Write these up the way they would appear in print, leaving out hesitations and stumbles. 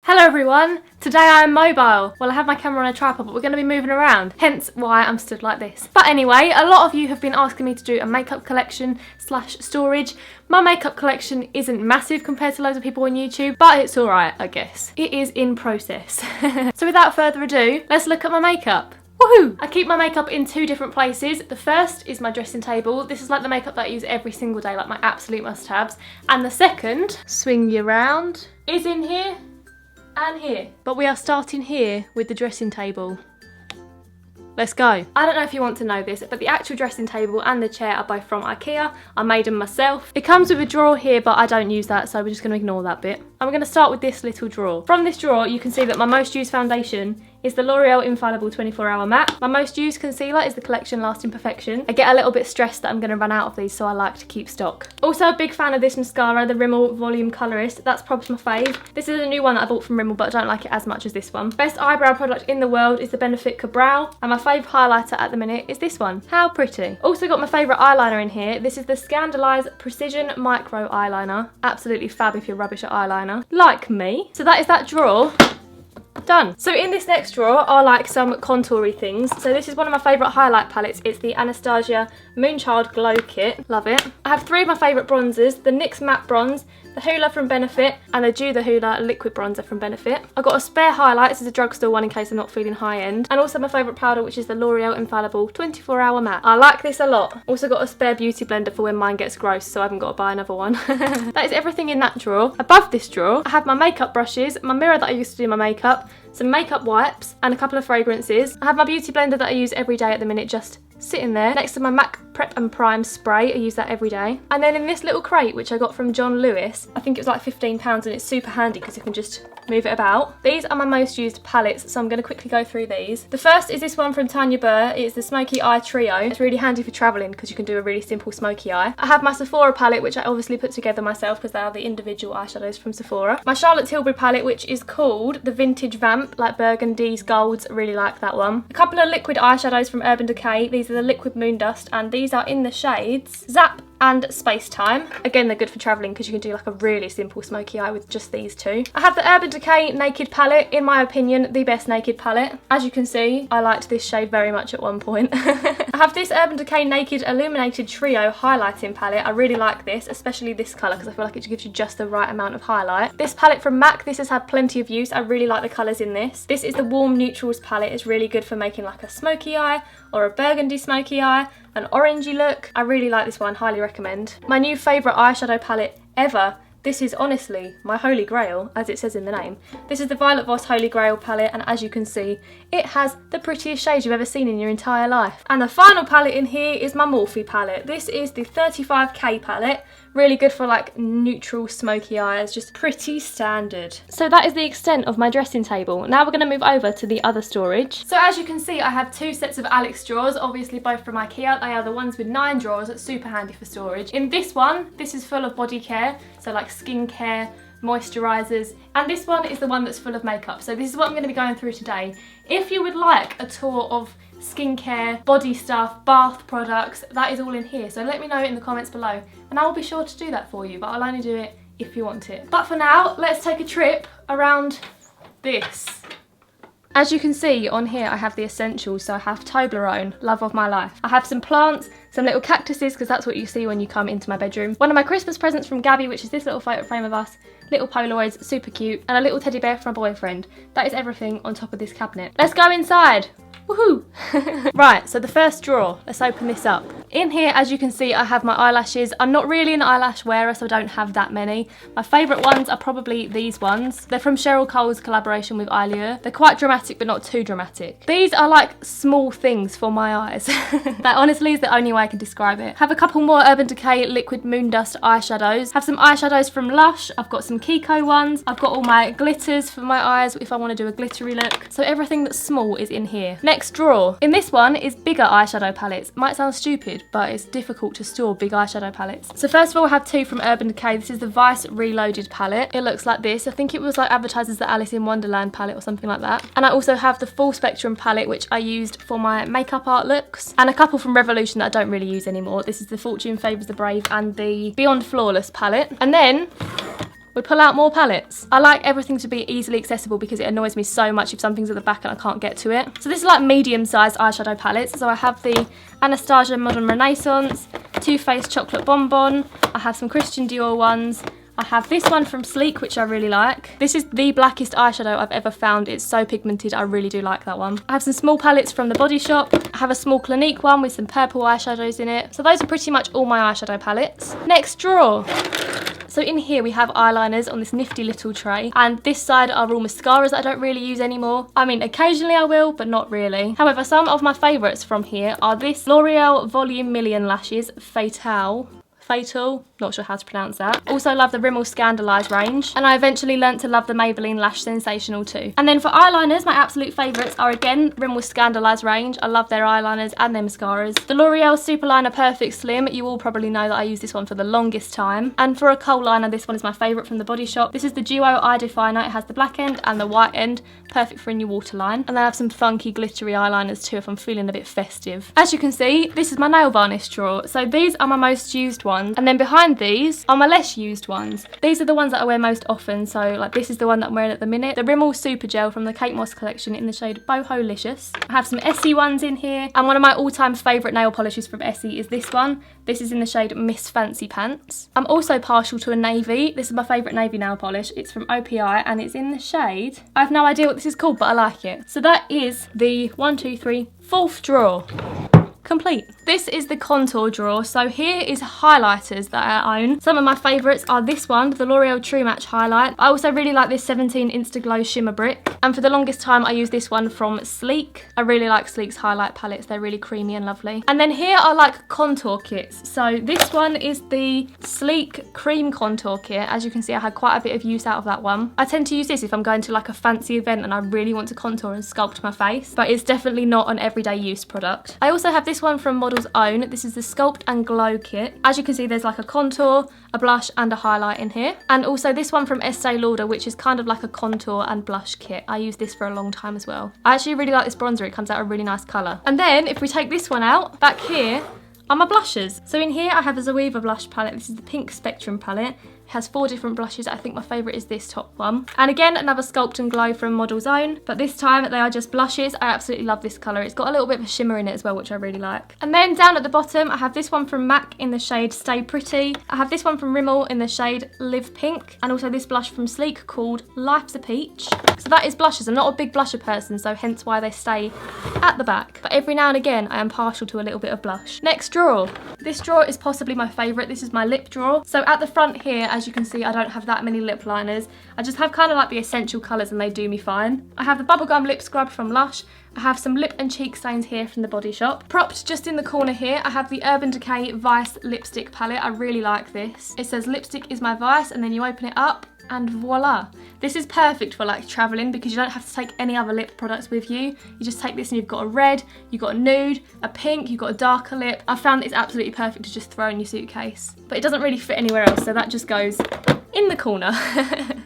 Hello everyone! Today I am mobile. Well, I have my camera on a tripod, but we're going to be moving around, hence why I'm stood like this. But anyway, a lot of you have been asking me to do a makeup collection / storage. My makeup collection isn't massive compared to loads of people on YouTube, but it's alright, I guess. It is in process. So without further ado, let's look at my makeup. Woohoo! I keep my makeup in two different places. The first is my dressing table. This is like the makeup that I use every single day, like my absolute must-haves. And the second, swing you round, is in here and here. But we are starting here with the dressing table. Let's go. I don't know if you want to know this, but the actual dressing table and the chair are both from Ikea. I made them myself. It comes with a drawer here, but I don't use that, so we're just going to ignore that bit. And we're going to start with this little drawer. From this drawer, you can see that my most used foundation is the L'Oreal Infallible 24-Hour Matte. My most used concealer is the Collection Lasting Perfection. I get a little bit stressed that I'm going to run out of these, so I like to keep stock. Also a big fan of this mascara, the Rimmel Volume Colorist. That's probably my fave. This is a new one that I bought from Rimmel, but I don't like it as much as this one. Best eyebrow product in the world is the Benefit Brow, and my fave highlighter at the minute is this one. How pretty. Also got my favourite eyeliner in here. This is the Scandaleyes Precision Micro Eyeliner. Absolutely fab if you're rubbish at eyeliner, like me. So that is that drawer. Done. So in this next drawer are like some contoury things. So this is one of my favourite highlight palettes. It's the Anastasia Moonchild Glow Kit. Love it. I have three of my favourite bronzers. The NYX Matte Bronze, the Hoola from Benefit, and the Dew the Hoola Liquid Bronzer from Benefit. I got a spare highlight. This is a drugstore one in case I'm not feeling high end. And also my favourite powder, which is the L'Oreal Infallible 24-Hour Matte. I like this a lot. Also got a spare beauty blender for when mine gets gross, so I haven't got to buy another one. That is everything in that drawer. Above this drawer, I have my makeup brushes, my mirror that I used to do my makeup, some makeup wipes, and a couple of fragrances. I have my beauty blender that I use every day at the minute, just sitting there next to my MAC Prep and Prime spray. I use that every day. And then in this little crate, which I got from John Lewis, I think it was like £15, and it's super handy because you can just move it about. These are my most used palettes, so I'm going to quickly go through these. The first is this one from Tanya Burr. It's the Smoky Eye Trio. It's really handy for travelling because you can do a really simple smoky eye. I have my Sephora palette, which I obviously put together myself because they are the individual eyeshadows from Sephora. My Charlotte Tilbury palette, which is called the Vintage Vamp, like burgundies, golds. Really like that one. A couple of liquid eyeshadows from Urban Decay. These are the Liquid Moon Dust, and these are in the shades Zap and Space Time. Again, they're good for travelling because you can do like a really simple smoky eye with just these two. I have the Urban Decay Naked palette, in my opinion, the best naked palette. As you can see, I liked this shade very much at one point. I have this Urban Decay Naked Illuminated Trio highlighting palette. I really like this, especially this colour, because I feel like it gives you just the right amount of highlight. This palette from MAC, this has had plenty of use. I really like the colours in this. This is the Warm Neutrals palette. It's really good for making like a smoky eye or a burgundy smoky eye, an orangey look. I really like this one, highly recommend. My new favourite eyeshadow palette ever. This is honestly my holy grail, as it says in the name. This is the Violet Voss Holy Grail palette, and as you can see, it has the prettiest shades you've ever seen in your entire life. And the final palette in here is my Morphe palette. This is the 35K palette. Really good for like neutral smoky eyes, just pretty standard. So that is the extent of my dressing table. Now we're going to move over to the other storage. So as you can see, I have two sets of Alex drawers, obviously both from Ikea. They are the ones with 9 drawers, that's super handy for storage. In this one, this is full of body care, so like skincare, moisturisers, and this one is the one that's full of makeup. So this is what I'm going to be going through today. If you would like a tour of skincare, body stuff, bath products, that is all in here. So let me know in the comments below and I will be sure to do that for you, but I'll only do it if you want it. But for now, let's take a trip around this. As you can see on here, I have the essentials. So I have Toblerone, love of my life. I have some plants, some little cactuses, because that's what you see when you come into my bedroom. One of my Christmas presents from Gabby, which is this little photo frame of us. Little Polaroids, super cute. And a little teddy bear for my boyfriend. That is everything on top of this cabinet. Let's go inside. Woohoo! Right, so the first drawer, let's open this up. In here, as you can see, I have my eyelashes. I'm not really an eyelash wearer, so I don't have that many. My favourite ones are probably these ones. They're from Cheryl Cole's collaboration with Eyelure. They're quite dramatic, but not too dramatic. These are like small things for my eyes. That honestly is the only way I can describe it. Have a couple more Urban Decay Liquid Moon Dust eyeshadows. Have some eyeshadows from Lush. I've got some Kiko ones. I've got all my glitters for my eyes if I want to do a glittery look. So everything that's small is in here. Next drawer. In this one is bigger eyeshadow palettes. Might sound stupid, but it's difficult to store big eyeshadow palettes. So first of all, I have two from Urban Decay. This is the Vice Reloaded palette. It looks like this. I think it was like advertised as the Alice in Wonderland palette or something like that. And I also have the Full Spectrum palette, which I used for my makeup art looks. And a couple from Revolution that I don't really use anymore. This is the Fortune Favours the Brave and the Beyond Flawless palette. And then we pull out more palettes. I like everything to be easily accessible because it annoys me so much if something's at the back and I can't get to it. So this is like medium-sized eyeshadow palettes. So I have the Anastasia Modern Renaissance, Too Faced Chocolate Bonbon, I have some Christian Dior ones, I have this one from Sleek, which I really like. This is the blackest eyeshadow I've ever found. It's so pigmented, I really do like that one. I have some small palettes from The Body Shop. I have a small Clinique one with some purple eyeshadows in it. So those are pretty much all my eyeshadow palettes. Next drawer. So in here we have eyeliners on this nifty little tray, and this side are all mascaras that I don't really use anymore. I mean, occasionally I will, but not really. However, some of my favourites from here are this L'Oreal Volume Million Lashes Fatal, not sure how to pronounce that. Also love the Rimmel Scandalise range, and I eventually learnt to love the Maybelline Lash Sensational too. And then for eyeliners, my absolute favourites are again Rimmel Scandalise range. I love their eyeliners and their mascaras. The L'Oreal Superliner Perfect Slim, you all probably know that I use this one for the longest time. And for a kohl liner, this one is my favourite from The Body Shop. This is the Duo Eye Definer. It has the black end and the white end, perfect for in your waterline. And then I have some funky glittery eyeliners too if I'm feeling a bit festive. As you can see, this is my nail varnish drawer. So these are my most used ones. And then behind these are my less used ones. These are the ones that I wear most often. So like this is the one that I'm wearing at the minute. The Rimmel Super Gel from the Kate Moss collection in the shade Boholicious. I have some Essie ones in here. And one of my all-time favourite nail polishes from Essie is this one. This is in the shade Miss Fancy Pants. I'm also partial to a navy. This is my favourite navy nail polish. It's from OPI and it's in the shade. I have no idea what this is called, but I like it. So that is the 4th drawer. Complete. This is the contour drawer. So here is highlighters that I own. Some of my favourites are this one, the L'Oreal True Match highlight. I also really like this 17 Instaglow Shimmer Brick. And for the longest time I use this one from Sleek. I really like Sleek's highlight palettes. They're really creamy and lovely. And then here are like contour kits. So this one is the Sleek Cream Contour Kit. As you can see, I had quite a bit of use out of that one. I tend to use this if I'm going to like a fancy event and I really want to contour and sculpt my face. But it's definitely not an everyday use product. I also have this one from Model's Own. This is the Sculpt and Glow kit. As you can see, there's like a contour, a blush and a highlight in here. And also this one from Estee Lauder, which is kind of like a contour and blush kit. I used this for a long time as well. I actually really like this bronzer. It comes out a really nice colour. And then if we take this one out, back here are my blushes. So in here I have a Zoeva blush palette. This is the Pink Spectrum palette. It has 4 different blushes. I think my favourite is this top one. And again, another Sculpt and Glow from Model's Own. But this time they are just blushes. I absolutely love this colour. It's got a little bit of a shimmer in it as well, which I really like. And then down at the bottom, I have this one from MAC in the shade Stay Pretty. I have this one from Rimmel in the shade Live Pink. And also this blush from Sleek called Life's a Peach. So that is blushes. I'm not a big blusher person, so hence why they stay at the back. But every now and again, I am partial to a little bit of blush. Next drawer. This drawer is possibly my favourite. This is my lip drawer. So at the front here, as you can see, I don't have that many lip liners. I just have kind of like the essential colours and they do me fine. I have the Bubblegum Lip Scrub from Lush. I have some lip and cheek stains here from The Body Shop. Propped just in the corner here, I have the Urban Decay Vice lipstick palette. I really like this. It says lipstick is my vice, and then you open it up and voila. This is perfect for like travelling because you don't have to take any other lip products with you. You just take this and you've got a red, you've got a nude, a pink, you've got a darker lip. I found it's absolutely perfect to just throw in your suitcase. But it doesn't really fit anywhere else, so that just goes in the corner.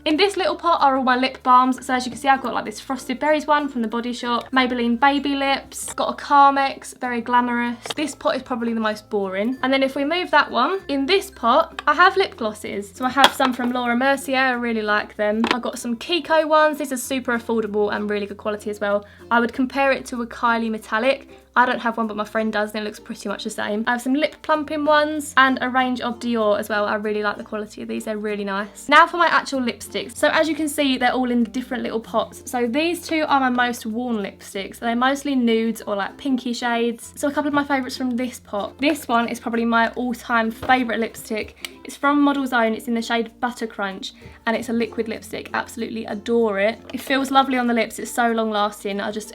In this little pot are all my lip balms. So as you can see, I've got like this Frosted Berries one from The Body Shop, Maybelline Baby Lips, got a Carmex, very glamorous. This pot is probably the most boring. And then if we move that one, in this pot, I have lip glosses. So I have some from Laura Mercier, I really like them. I've got some Kiko ones. These are super affordable and really good quality as well. I would compare it to a Kylie Metallic. I don't have one, but my friend does, and it looks pretty much the same. I have some lip plumping ones and a range of Dior as well. I really like the quality of these, they're really nice. Now for my actual lipsticks. So as you can see, they're all in different little pots. So these two are my most worn lipsticks. They're mostly nudes or like pinky shades. So a couple of my favourites from this pot. This one is probably my all-time favourite lipstick. It's from Model's Own. It's in the shade Butter Crunch and it's a liquid lipstick. Absolutely adore it. It feels lovely on the lips. It's so long lasting. I just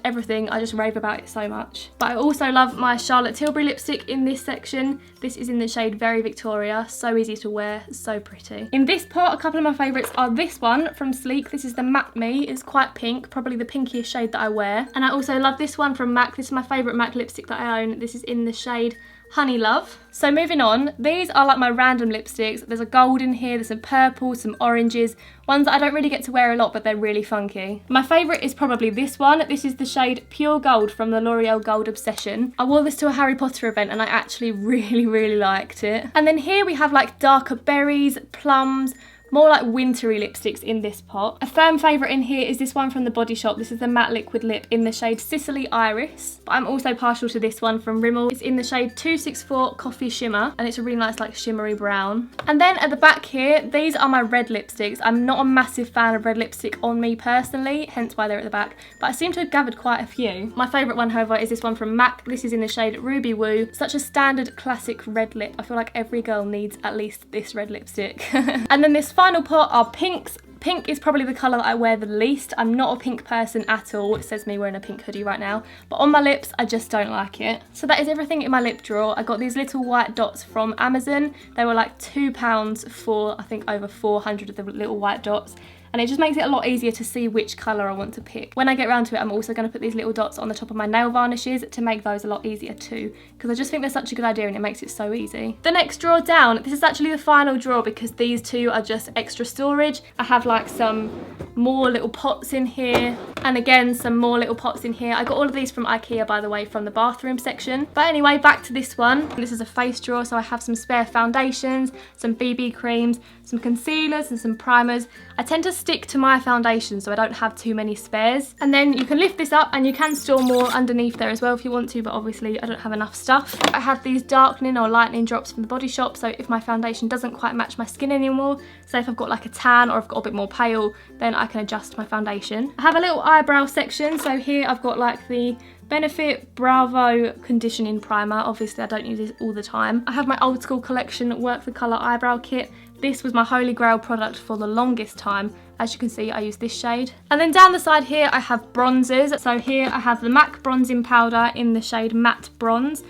rave about it so much. But I also love my Charlotte Tilbury lipstick in this section. This is in the shade Very Victoria. So easy to wear, so pretty. In this pot, a couple of my favourites are this one from Sleek. This is the Matte Me. It's quite pink, probably the pinkiest shade that I wear. And I also love this one from MAC. This is my favourite MAC lipstick that I own. This is in the shade Honey Love. So moving on, these are like my random lipsticks. There's a gold in here, there's some purple, some oranges, ones that I don't really get to wear a lot, but they're really funky. My favourite is probably this one. This is the shade Pure Gold from the L'Oreal Gold Obsession. I wore this to a Harry Potter event and I actually really liked it. And then here we have like darker berries, plums, more like wintry lipsticks in this pot. A firm favourite in here is this one from the Body Shop. This is the matte liquid lip in the shade Sicily Iris. But I'm also partial to this one from Rimmel. It's in the shade 264 Coffee Shimmer, and it's a really nice like shimmery brown. And then at the back here, these are my red lipsticks. I'm not a massive fan of red lipstick on me personally, hence why they're at the back, but I seem to have gathered quite a few. My favourite one, however, is this one from MAC. This is in the shade Ruby Woo. Such a standard classic red lip. I feel like every girl needs at least this red lipstick. And then this final pot are pinks. Pink is probably the colour that I wear the least. I'm not a pink person at all. It says me wearing a pink hoodie right now. But on my lips, I just don't like it. So that is everything in my lip drawer. I got these little white dots from Amazon. They were like £2 for, I think, over 400 of the little white dots. And it just makes it a lot easier to see which colour I want to pick. When I get around to it, I'm also going to put these little dots on the top of my nail varnishes to make those a lot easier too, because I just think they're such a good idea and it makes it so easy. The next drawer down, this is actually the final drawer because these two are just extra storage. I have like some more little pots in here, and again some more little pots in here. I got all of these from Ikea, by the way, from the bathroom section. But anyway, back to this one. This is a face drawer, so I have some spare foundations, some BB creams, some concealers and some primers. I tend to stick to my foundation so I don't have too many spares. And then you can lift this up and you can store more underneath there as well if you want to, but obviously I don't have enough stuff. I have these darkening or lightening drops from the Body Shop, so if my foundation doesn't quite match my skin anymore, so if I've got like a tan or I've got a bit more pale, then I can adjust my foundation. I have a little eyebrow section, so here I've got like the Benefit Bravo Conditioning Primer. Obviously I don't use this all the time. I have my old school collection Work the Colour eyebrow kit. This was my holy grail product for the longest time. As you can see, I use this shade. And then down the side here, I have bronzers. So here I have the MAC bronzing powder in the shade Matte Bronze.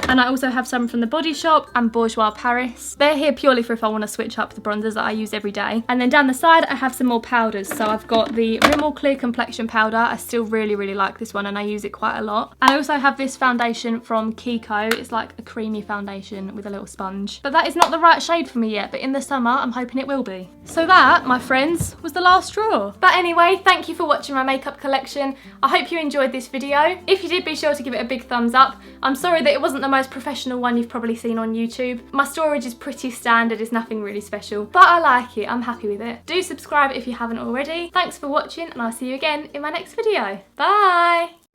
And I also have some from the Body Shop and Bourjois Paris. They're here purely for if I want to switch up the bronzers that I use every day. And then down the side, I have some more powders. So I've got the Rimmel Clear Complexion Powder. I still really like this one and I use it quite a lot. And I also have this foundation from Kiko. It's like a creamy foundation with a little sponge. But that is not the right shade for me yet, but in the summer, I'm hoping it will be. So that, my friends, was the last drawer. But anyway, thank you for watching my makeup collection. I hope you enjoyed this video. If you did, be sure to give it a big thumbs up. I'm sorry that it wasn't the most professional one you've probably seen on YouTube. My storage is pretty standard, it's nothing really special, but I like it, I'm happy with it. Do subscribe if you haven't already. Thanks for watching and I'll see you again in my next video. Bye!